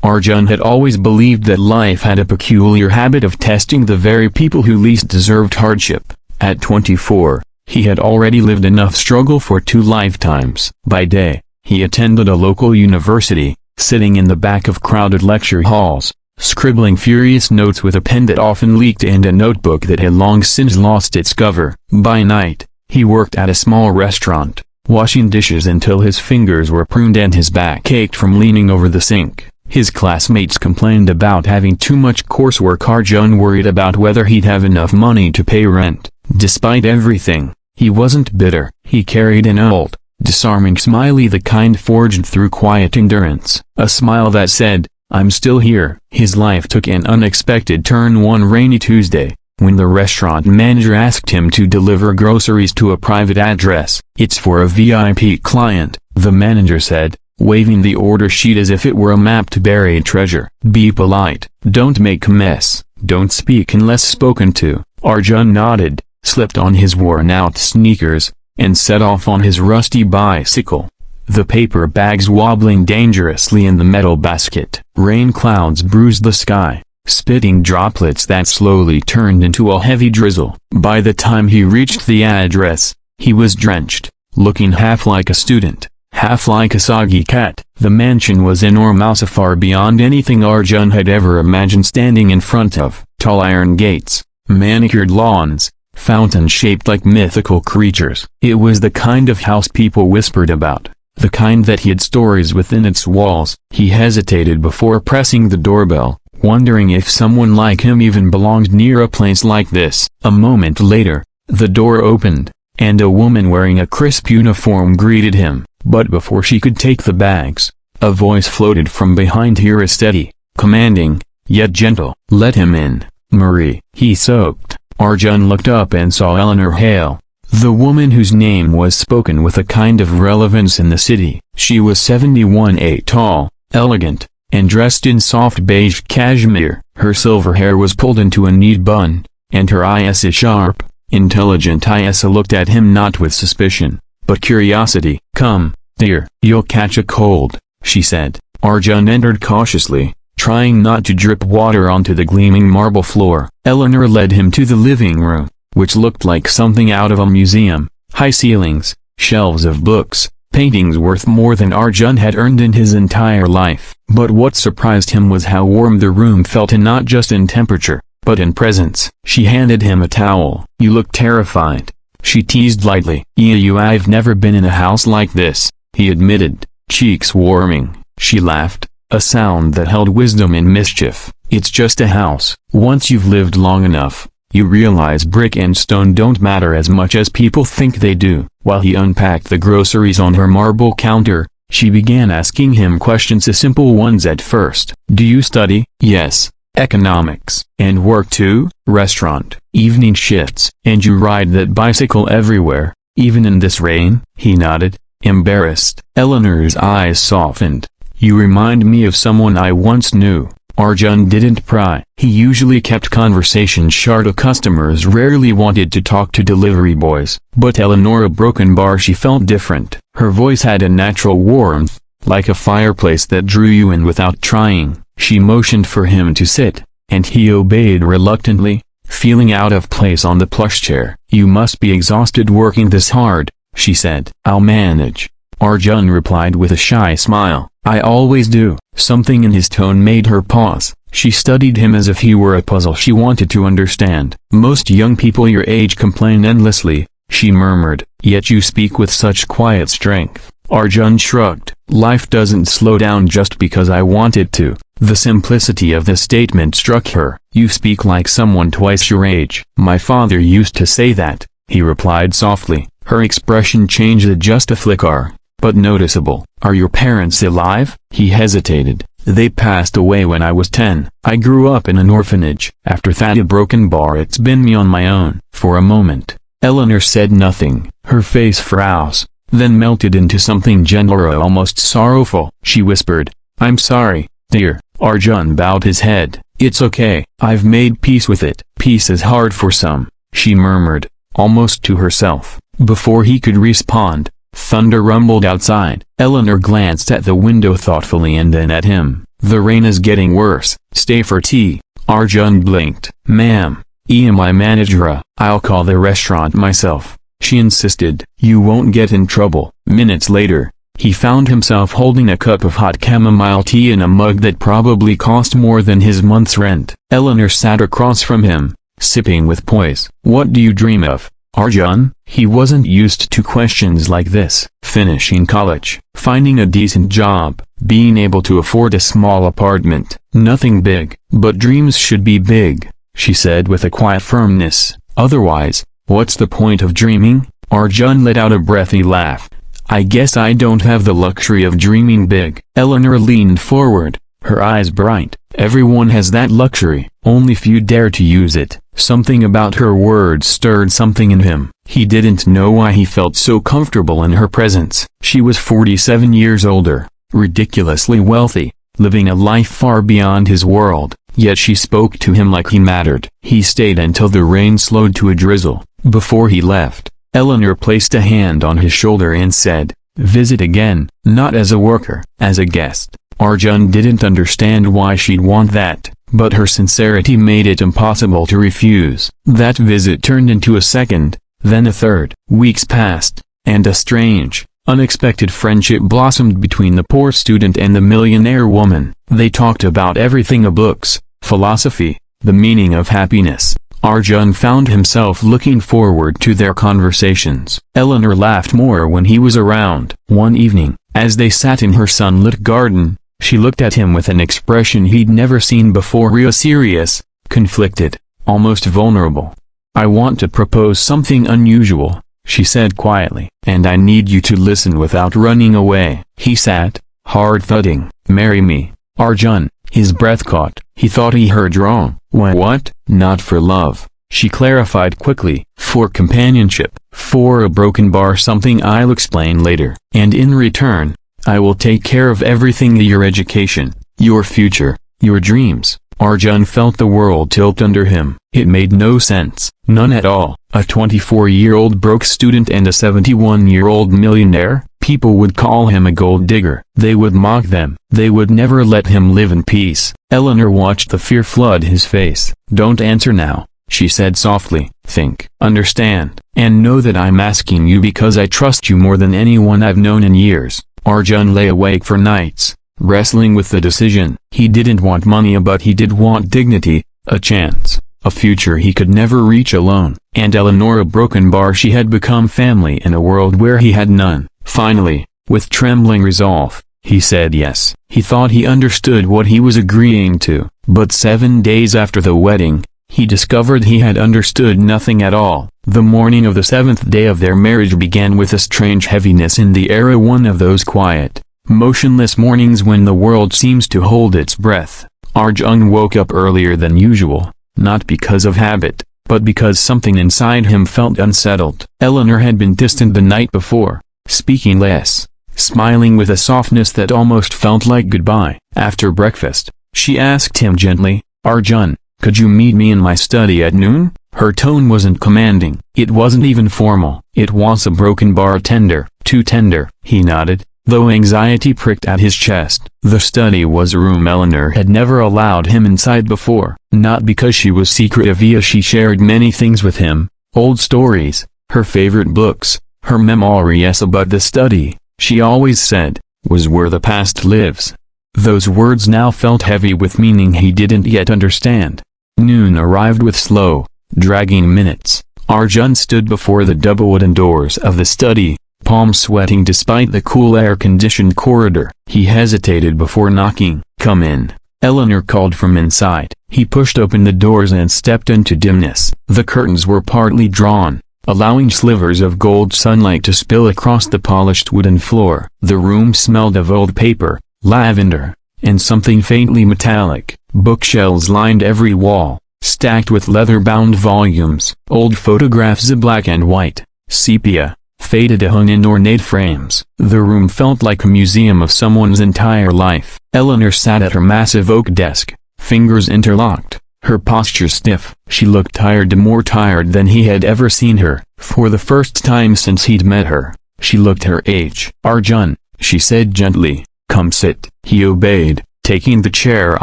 Arjun had always believed that life had a peculiar habit of testing the very people who least deserved hardship. At 24, he had already lived enough struggle for 2 lifetimes. By day, he attended a local university, sitting in the back of crowded lecture halls, scribbling furious notes with a pen that often leaked and a notebook that had long since lost its cover. By night, he worked at a small restaurant, washing dishes until his fingers were pruned and his back ached from leaning over the sink. His classmates complained about having too much coursework. Arjun worried about whether he'd have enough money to pay rent. Despite everything, he wasn't bitter. He carried an old, disarming smile, the kind forged through quiet endurance, a smile that said, "I'm still here." His life took an unexpected turn one rainy Tuesday, when the restaurant manager asked him to deliver groceries to a private address. "It's for a VIP client," the manager said, waving the order sheet as if it were a map to buried treasure. "Be polite, don't make a mess, don't speak unless spoken to." Arjun nodded, slipped on his worn-out sneakers, and set off on his rusty bicycle, the paper bags wobbling dangerously in the metal basket. Rain clouds bruised the sky, spitting droplets that slowly turned into a heavy drizzle. By the time he reached the address, he was drenched, looking half like a student, half like a soggy cat. The mansion was enormous, far beyond anything Arjun had ever imagined. Standing in front of tall iron gates, manicured lawns, fountains shaped like mythical creatures. It was the kind of house people whispered about, the kind that hid stories within its walls. He hesitated before pressing the doorbell, wondering if someone like him even belonged near a place like this. A moment later, the door opened, and a woman wearing a crisp uniform greeted him. But before she could take the bags, a voice floated from behind her, steady, commanding, yet gentle. "Let him in, Marie." He soaked. Arjun looked up and saw Eleanor Hale, the woman whose name was spoken with a kind of relevance in the city. She was 71 tall, elegant, and dressed in soft beige cashmere. Her silver hair was pulled into a neat bun, and her eyes, sharp, intelligent eyes, looked at him not with suspicion, but curiosity. "Come, dear, you'll catch a cold," she said. Arjun entered cautiously, trying not to drip water onto the gleaming marble floor. Eleanor led him to the living room, which looked like something out of a museum. High ceilings, shelves of books, paintings worth more than Arjun had earned in his entire life. But what surprised him was how warm the room felt, and not just in temperature, but in presence. She handed him a towel. "You look terrified," she teased lightly. I've never been in a house like this," he admitted, cheeks warming. She laughed, a sound that held wisdom and mischief. "It's just a house. Once you've lived long enough, you realize brick and stone don't matter as much as people think they do." While he unpacked the groceries on her marble counter, she began asking him questions, simple ones at first. "Do you study?" "Yes, economics." "And work too?" "Restaurant, evening shifts." "And you ride that bicycle everywhere, even in this rain?" He nodded, embarrassed. Eleanor's eyes softened. "You remind me of someone I once knew." Arjun didn't pry. He usually kept conversation short. Customers rarely wanted to talk to delivery boys. But Eleanor Brokenbar, she felt different. Her voice had a natural warmth, like a fireplace that drew you in without trying. She motioned for him to sit, and he obeyed reluctantly, feeling out of place on the plush chair. "You must be exhausted working this hard," she said. "I'll manage," Arjun replied with a shy smile. "I always do." Something in his tone made her pause. She studied him as if he were a puzzle she wanted to understand. "Most young people your age complain endlessly," she murmured, "yet you speak with such quiet strength." Arjun shrugged. "Life doesn't slow down just because I want it to." The simplicity of the statement struck her. "You speak like someone twice your age." "My father used to say that," he replied softly. Her expression changed just a flicker, but noticeable. "Are your parents alive?" He hesitated. "They passed away when I was 10. I grew up in an orphanage." After that, a broken bar, "It's been me on my own." For a moment, Eleanor said nothing. Her face froze, then melted into something gentler, almost sorrowful. She whispered, "I'm sorry, dear." Arjun bowed his head. "It's okay. I've made peace with it." "Peace is hard for some," she murmured, almost to herself. Before he could respond, Thunder rumbled outside. Eleanor glanced at the window thoughtfully and then at him. "The rain is getting worse. Stay for tea." Arjun blinked. "Ma'am, my manager. I'll call the restaurant myself," she insisted. "You won't get in trouble." Minutes later, he found himself holding a cup of hot chamomile tea in a mug that probably cost more than his month's rent. Eleanor sat across from him, sipping with poise. "What do you dream of, Arjun?" He wasn't used to questions like this. "Finishing college, finding a decent job, being able to afford a small apartment. Nothing big." "But dreams should be big," she said with a quiet firmness. "Otherwise, what's the point of dreaming?" Arjun let out a breathy laugh. "I guess I don't have the luxury of dreaming big." Eleanor leaned forward, her eyes bright. "Everyone has that luxury, only few dare to use it." Something about her words stirred something in him. He didn't know why he felt so comfortable in her presence. She was 47 years older, ridiculously wealthy, living a life far beyond his world, yet she spoke to him like he mattered. He stayed until the rain slowed to a drizzle. Before he left, Eleanor placed a hand on his shoulder and said, "Visit again." Not as a worker, as a guest. Arjun didn't understand why she'd want that, but her sincerity made it impossible to refuse. That visit turned into a second, then a third. Weeks passed, and a strange, unexpected friendship blossomed between the poor student and the millionaire woman. They talked about everything: books, philosophy, the meaning of happiness. Arjun found himself looking forward to their conversations. Eleanor laughed more when he was around. One evening, as they sat in her sunlit garden, she looked at him with an expression he'd never seen before: real serious, conflicted, almost vulnerable. "I want to propose something unusual," she said quietly, "and I need you to listen without running away." He sat, hard thudding. "Marry me, Arjun." His breath caught. He thought he heard wrong. "What?" "Not for love," she clarified quickly. "For companionship. For a broken bar, something I'll explain later. And in return, I will take care of everything: your education, your future, your dreams." Arjun felt the world tilt under him. It made no sense. None at all. A 24-year-old broke student and a 71-year-old millionaire? People would call him a gold digger. They would mock them. They would never let him live in peace. Eleanor watched the fear flood his face. "Don't answer now," she said softly. "Think, understand, and know that I'm asking you because I trust you more than anyone I've known in years." Arjun lay awake for nights, wrestling with the decision. He didn't want money, but he did want dignity, a chance, a future he could never reach alone. And Eleanor, a broken bar. She had become family in a world where he had none. Finally, with trembling resolve, he said yes. He thought he understood what he was agreeing to, but 7 days after the wedding, he discovered he had understood nothing at all. The morning of the 7th day of their marriage began with a strange heaviness in the air, one of those quiet, motionless mornings when the world seems to hold its breath. Arjun woke up earlier than usual, not because of habit, but because something inside him felt unsettled. Eleanor had been distant the night before, speaking less, smiling with a softness that almost felt like goodbye. After breakfast, she asked him gently, "Arjun, could you meet me in my study at noon?" Her tone wasn't commanding. It wasn't even formal. It was a broken bar tender. Too tender. He nodded, though anxiety pricked at his chest. The study was a room Eleanor had never allowed him inside before. Not because she was secretive. She shared many things with him, old stories, her favorite books, her memories, but the study, she always said, was where the past lives. Those words now felt heavy with meaning he didn't yet understand. Noon arrived with slow, dragging minutes. Arjun stood before the double wooden doors of the study, palms sweating despite the cool air-conditioned corridor. He hesitated before knocking. "Come in," Eleanor called from inside. He pushed open the doors and stepped into dimness. The curtains were partly drawn, allowing slivers of gold sunlight to spill across the polished wooden floor. The room smelled of old paper, lavender, and something faintly metallic. Bookshelves lined every wall, stacked with leather-bound volumes. Old photographs of black and white, sepia, faded, hung in ornate frames. The room felt like a museum of someone's entire life. Eleanor sat at her massive oak desk, fingers interlocked, her posture stiff. She looked tired, more tired than he had ever seen her. For the first time since he'd met her, She looked her age. "Arjun," she said gently, "come sit." He obeyed, taking the chair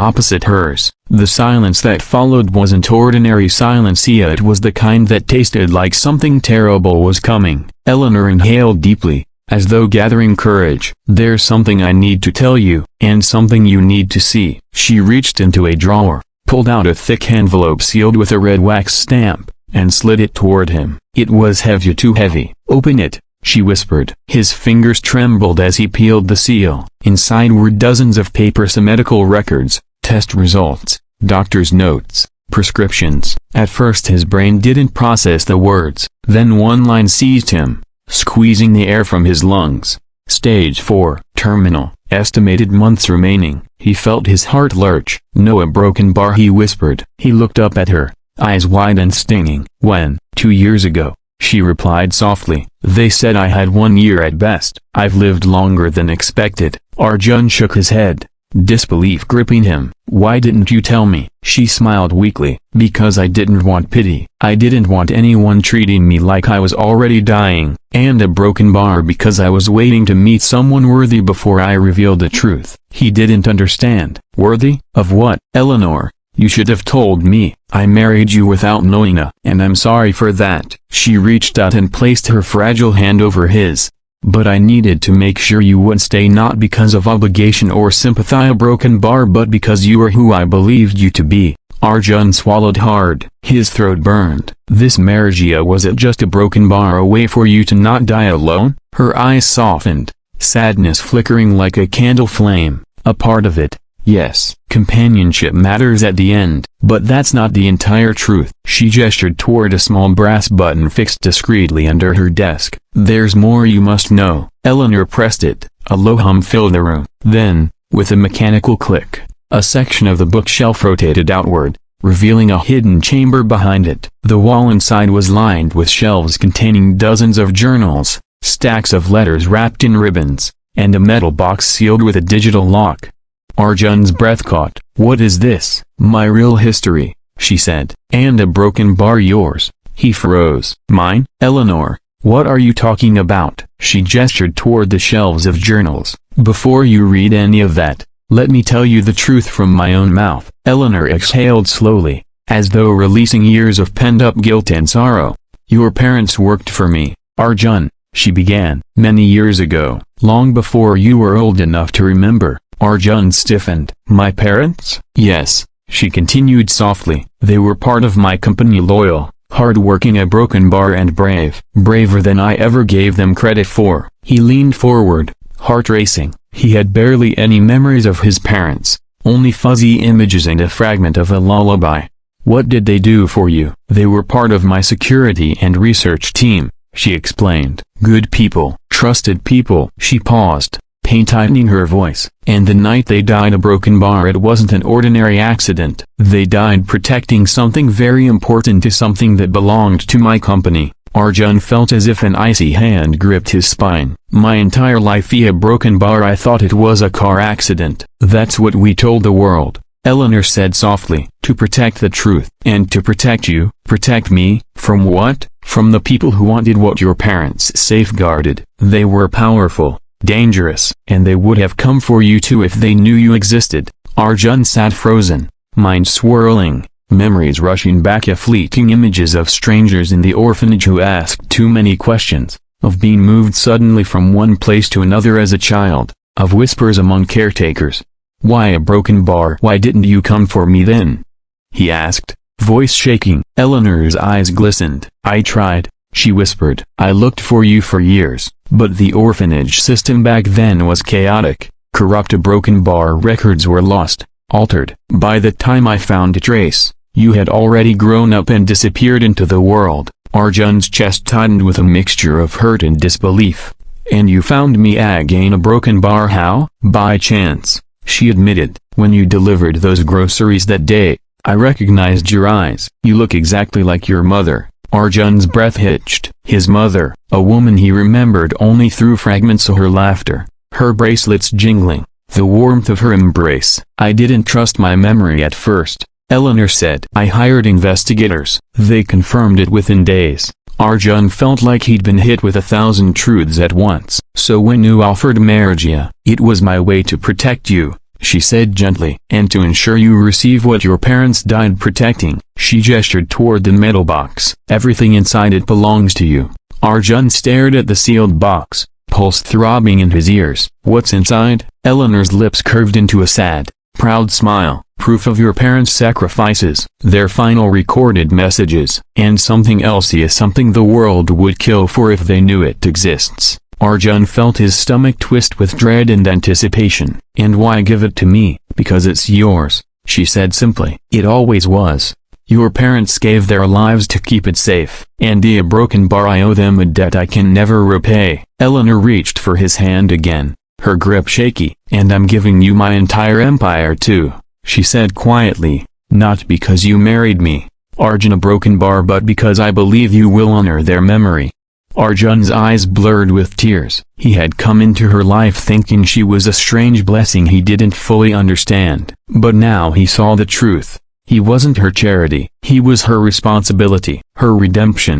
opposite hers. The silence that followed wasn't ordinary silence, it was the kind that tasted like something terrible was coming. Eleanor inhaled deeply, as though gathering courage. "There's something I need to tell you, and something you need to see." She reached into a drawer, pulled out a thick envelope sealed with a red wax stamp, and slid it toward him. It was heavy, too heavy. "Open it," she whispered. His fingers trembled as he peeled the seal. Inside were dozens of papers, medical records, test results, doctor's notes, prescriptions. At first his brain didn't process the words, then one line seized him, squeezing the air from his lungs. Stage 4, terminal, estimated months remaining. He felt his heart lurch. "No, a broken bar," he whispered. He looked up at her, eyes wide and stinging. "When?" "2 years ago," she replied softly. "They said I had 1 year at best." "I've lived longer than expected." Arjun shook his head, disbelief gripping him. "Why didn't you tell me?" She smiled weakly. "Because I didn't want pity. I didn't want anyone treating me like I was already dying. And a broken bar because I was waiting to meet someone worthy before I revealed the truth." He didn't understand. "Worthy? Of what?" "Eleanor, you should have told me. I married you without knowing, and I'm sorry for that." She reached out and placed her fragile hand over his. "But I needed to make sure you would stay, not because of obligation or sympathy, a broken bar, but because you are who I believed you to be." Arjun swallowed hard. His throat burned. "This marriage, was it just a broken bar, a way for you to not die alone?" Her eyes softened, sadness flickering like a candle flame. "A part of it, yes. Companionship matters at the end, but that's not the entire truth." She gestured toward a small brass button fixed discreetly under her desk. "There's more you must know." Eleanor pressed it. A low hum filled the room. Then, with a mechanical click, a section of the bookshelf rotated outward, revealing a hidden chamber behind it. The wall inside was lined with shelves containing dozens of journals, stacks of letters wrapped in ribbons, and a metal box sealed with a digital lock. Arjun's breath caught. "What is this?" "My real history," she said. "And a broken bar, yours." He froze. "Mine?" "Eleanor, what are you talking about?" She gestured toward the shelves of journals. "Before you read any of that, let me tell you the truth from my own mouth." Eleanor exhaled slowly, as though releasing years of pent-up guilt and sorrow. "Your parents worked for me, Arjun," she began. "Many years ago, long before you were old enough to remember." Arjun stiffened. "My parents?" "Yes," she continued softly. "They were part of my company, loyal, hard-working, a broken bar, and brave. Braver than I ever gave them credit for." He leaned forward, heart racing. He had barely any memories of his parents, only fuzzy images and a fragment of a lullaby. "What did they do for you?" "They were part of my security and research team," she explained. "Good people, trusted people." She paused, pain tightening her voice. "And the night they died, a broken bar, it wasn't an ordinary accident. They died protecting something very important, to something that belonged to my company." Arjun felt as if an icy hand gripped his spine. "My entire life, a broken bar, I thought it was a car accident." "That's what we told the world," Eleanor said softly. "To protect the truth." "And to protect you." "Protect me? From what?" "From the people who wanted what your parents safeguarded. They were powerful, dangerous, and they would have come for you too if they knew you existed." Arjun sat frozen, mind swirling, memories rushing back, fleeting images of strangers in the orphanage who asked too many questions, of being moved suddenly from one place to another as a child, of whispers among caretakers. "Why a broken bar? Why didn't you come for me then?" he asked, voice shaking. Eleanor's eyes glistened. "I tried," she whispered. "I looked for you for years, but the orphanage system back then was chaotic, corrupt. A broken bar, records were lost, altered. By the time I found a trace, you had already grown up and disappeared into the world." Arjun's chest tightened with a mixture of hurt and disbelief. "And you found me again, a broken bar? How?" "By chance," she admitted. "When you delivered those groceries that day, I recognized your eyes." "You look exactly like your mother." Arjun's breath hitched. His mother, a woman he remembered only through fragments of her laughter, her bracelets jingling, the warmth of her embrace. "I didn't trust my memory at first," Eleanor said. "I hired investigators. They confirmed it within days." Arjun felt like he'd been hit with 1,000 truths at once. "So when you offered marriage, it was my way to protect you," she said gently. "And to ensure you receive what your parents died protecting." She gestured toward the metal box. "Everything inside it belongs to you." Arjun stared at the sealed box, pulse throbbing in his ears. "What's inside?" Eleanor's lips curved into a sad, proud smile. "Proof of your parents' sacrifices, their final recorded messages, and something else. Something the world would kill for if they knew it exists." Arjun felt his stomach twist with dread and anticipation. "And why give it to me?" "Because it's yours," she said simply. "It always was. Your parents gave their lives to keep it safe. And a broken bar, I owe them a debt I can never repay." Eleanor reached for his hand again, her grip shaky. "And I'm giving you my entire empire too," she said quietly. "Not because you married me, Arjun, a broken bar, but because I believe you will honor their memory." Arjun's eyes blurred with tears. He had come into her life thinking she was a strange blessing he didn't fully understand. But now he saw the truth. He wasn't her charity. He was her responsibility, her redemption,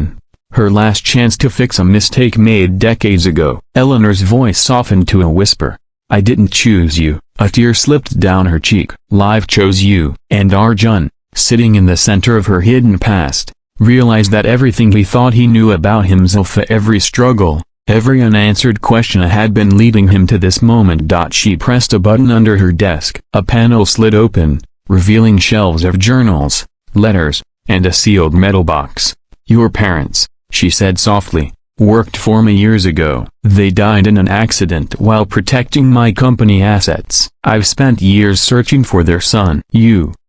her last chance to fix a mistake made decades ago. Eleanor's voice softened to a whisper. "I didn't choose you." A tear slipped down her cheek. "Life chose you." And Arjun, sitting in the center of her hidden past, realized that everything he thought he knew about himself, every struggle, every unanswered question, had been leading him to this moment. She pressed a button under her desk. A panel slid open, revealing shelves of journals, letters, and a sealed metal box. "Your parents," she said softly, "worked for me years ago. They died in an accident while protecting my company assets. I've spent years searching for their son."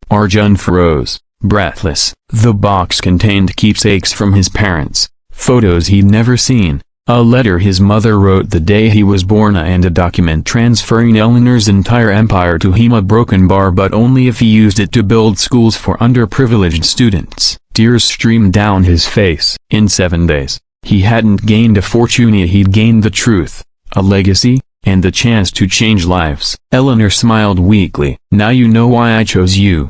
Arjun froze, breathless. The box contained keepsakes from his parents, photos he'd never seen, a letter his mother wrote the day he was born, and a document transferring Eleanor's entire empire to him. A broken bar, but only if he used it to build schools for underprivileged students. Tears streamed down his face. In 7 days, he hadn't gained a fortune, he'd gained the truth, a legacy, and the chance to change lives. Eleanor smiled weakly. "Now you know why I chose you."